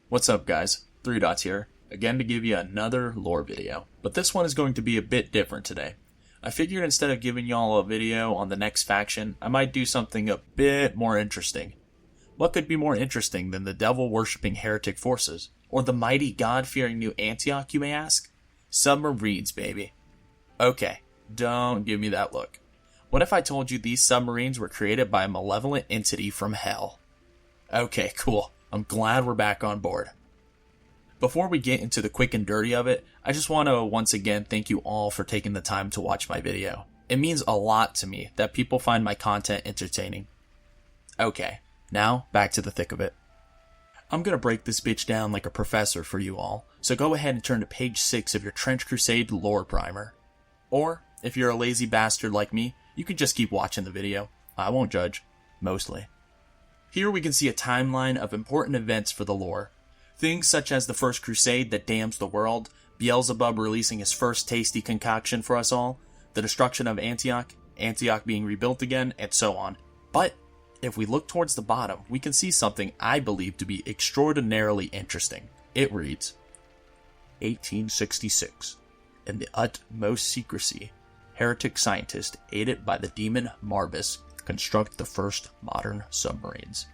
What's up guys, 3 here, again to give you another lore video, but this one is going to be a bit different today. I figured instead of giving y'all a video on the next faction, I might do something a bit more interesting. What could be more interesting than the devil-worshipping heretic forces, or the mighty god-fearing new Antioch, you may ask? Submarines, baby. Okay, don't give me that look. What if I told you these submarines were created by a malevolent entity from hell? Okay, cool. I'm glad we're back on board. Before we get into the quick and dirty of it, I just want to once again thank you all for taking the time to watch my video. It means a lot to me that people find my content entertaining. Okay, now back to the thick of it. I'm gonna break this bitch down like a professor for you all, so go ahead and turn to page 6 of your Trench Crusade lore primer. Or, if you're a lazy bastard like me, you can just keep watching the video. I won't judge. Mostly. Here we can see a timeline of important events for the lore. Things such as the first crusade that damns the world, Beelzebub releasing his first tasty concoction for us all, the destruction of Antioch, Antioch being rebuilt again, and so on. But, if we look towards the bottom, we can see something I believe to be extraordinarily interesting. It reads, 1866. In the utmost secrecy, heretic scientists, aided by the demon Marbas, construct the first modern submarines.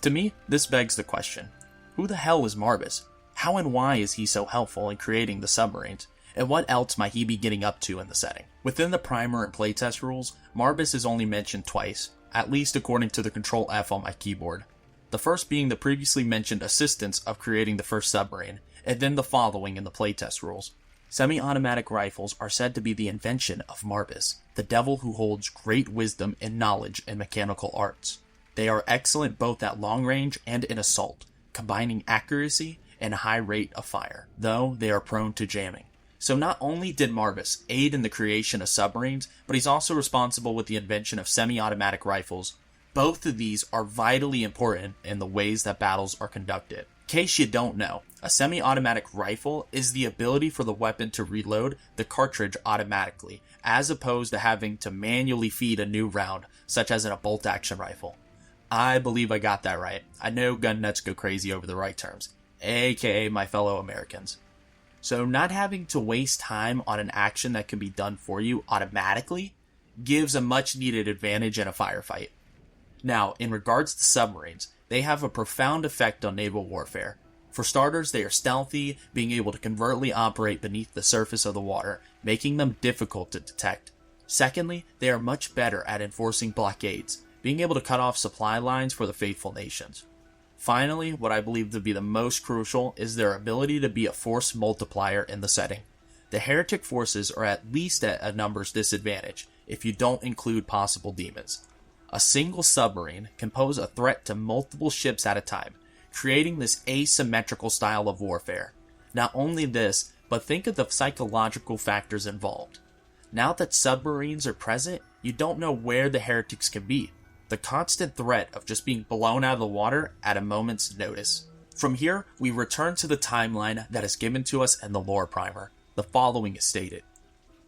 To me, this begs the question, who the hell is Marbas? How and why is he so helpful in creating the submarines? And what else might he be getting up to in the setting? Within the primer and playtest rules, Marbas is only mentioned twice, at least according to the Control F on my keyboard. The first being the previously mentioned assistance of creating the first submarine, and then the following in the playtest rules. Semi-automatic rifles are said to be the invention of Marbas, the devil who holds great wisdom and knowledge in mechanical arts. They are excellent both at long range and in assault, combining accuracy and a high rate of fire, though they are prone to jamming. So not only did Marbas aid in the creation of submarines, but he's also responsible with the invention of semi-automatic rifles. Both of these are vitally important in the ways that battles are conducted. In case you don't know, a semi-automatic rifle is the ability for the weapon to reload the cartridge automatically, as opposed to having to manually feed a new round, such as in a bolt-action rifle. I believe I got that right. I know gun nuts go crazy over the right terms, aka my fellow Americans. So not having to waste time on an action that can be done for you automatically gives a much needed advantage in a firefight. Now, in regards to submarines, they have a profound effect on naval warfare. For starters, they are stealthy, being able to covertly operate beneath the surface of the water, making them difficult to detect. Secondly, they are much better at enforcing blockades, being able to cut off supply lines for the faithful nations. Finally, what I believe to be the most crucial is their ability to be a force multiplier in the setting. The heretic forces are at least at a numbers disadvantage, if you don't include possible demons. A single submarine can pose a threat to multiple ships at a time, creating this asymmetrical style of warfare. Not only this, but think of the psychological factors involved. Now that submarines are present, you don't know where the heretics can be. The constant threat of just being blown out of the water at a moment's notice. From here, we return to the timeline that is given to us in the lore primer. The following is stated.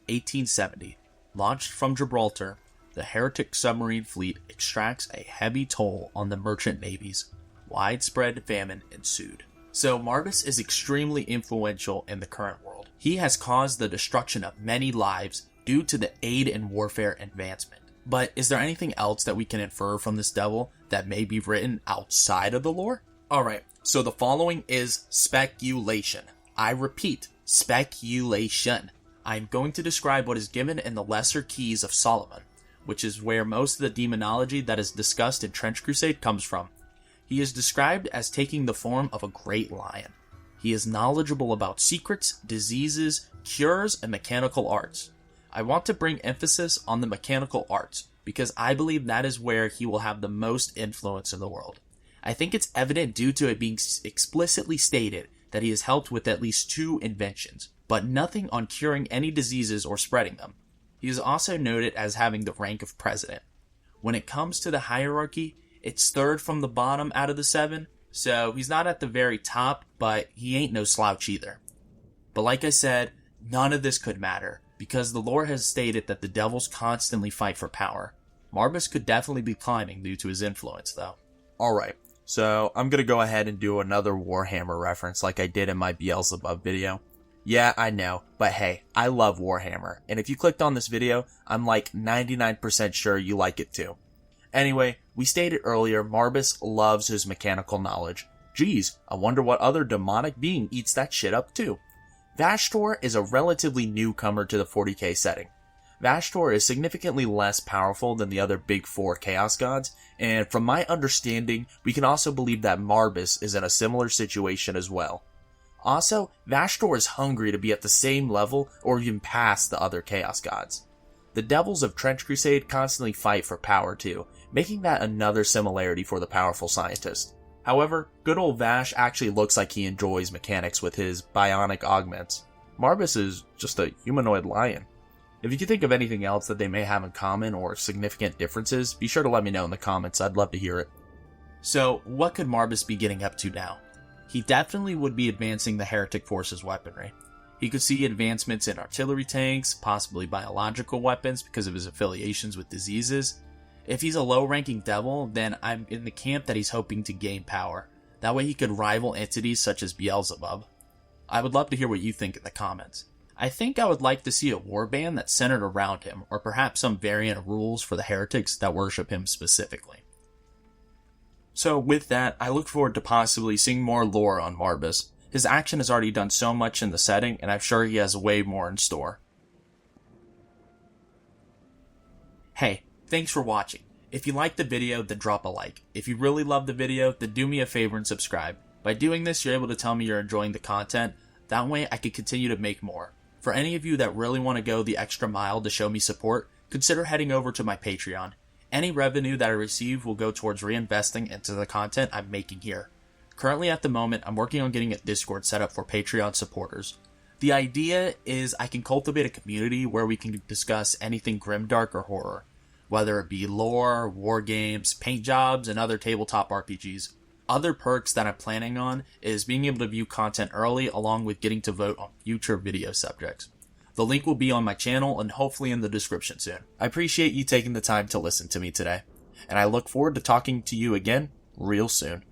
1870. Launched from Gibraltar, the heretic submarine fleet extracts a heavy toll on the merchant navies. Widespread famine ensued. So Marbas is extremely influential in the current world. He has caused the destruction of many lives due to the aid in warfare advancement. But is there anything else that we can infer from this devil that may be written outside of the lore? Alright, so the following is speculation. I repeat, speculation. I'm going to describe what is given in the Lesser Keys of Solomon, which is where most of the demonology that is discussed in Trench Crusade comes from. He is described as taking the form of a great lion. He is knowledgeable about secrets, diseases, cures, and mechanical arts. I want to bring emphasis on the mechanical arts, because I believe that is where he will have the most influence in the world. I think it's evident due to it being explicitly stated that he has helped with at least 2 inventions, but nothing on curing any diseases or spreading them. He is also noted as having the rank of president. When it comes to the hierarchy, it's 3rd from the bottom out of the 7, so he's not at the very top, but he ain't no slouch either. But like I said, none of this could matter, because the lore has stated that the devils constantly fight for power. Marbas could definitely be climbing due to his influence, though. Alright, So I'm gonna go ahead and do another Warhammer reference like I did in my Beelzebub video. Yeah, I know, but hey, I love Warhammer, and if you clicked on this video, I'm like 99% sure you like it too. Anyway, we stated earlier, Marbas loves his mechanical knowledge. Geez, I wonder what other demonic being eats that shit up too. Vashtor is a relatively newcomer to the 40k setting. Vashtor is significantly less powerful than the other big four Chaos Gods, and from my understanding, we can also believe that Marbas is in a similar situation as well. Also, Vashtor is hungry to be at the same level or even past the other Chaos Gods. The Devils of Trench Crusade constantly fight for power too, making that another similarity for the powerful scientist. However, good old Vash actually looks like he enjoys mechanics with his bionic augments. Marbas is just a humanoid lion. If you can think of anything else that they may have in common or significant differences, be sure to let me know in the comments, I'd love to hear it. So, what could Marbas be getting up to now? He definitely would be advancing the Heretic Force's weaponry. He could see advancements in artillery tanks, possibly biological weapons because of his affiliations with diseases. If he's a low-ranking devil, then I'm in the camp that he's hoping to gain power. That way he could rival entities such as Beelzebub. I would love to hear what you think in the comments. I think I would like to see a warband that's centered around him, or perhaps some variant of rules for the heretics that worship him specifically. So with that, I look forward to possibly seeing more lore on Marbas. His action has already done so much in the setting, and I'm sure he has way more in store. Hey, thanks for watching. If you liked the video, then drop a like. If you really loved the video, then do me a favor and subscribe. By doing this, you're able to tell me you're enjoying the content. That way, I can continue to make more. For any of you that really want to go the extra mile to show me support, consider heading over to my Patreon. Any revenue that I receive will go towards reinvesting into the content I'm making here. Currently at the moment, I'm working on getting a Discord set up for Patreon supporters. The idea is I can cultivate a community where we can discuss anything grimdark or horror, whether it be lore, war games, paint jobs, and other tabletop RPGs. Other perks that I'm planning on is being able to view content early along with getting to vote on future video subjects. The link will be on my channel and hopefully in the description soon. I appreciate you taking the time to listen to me today, and I look forward to talking to you again real soon.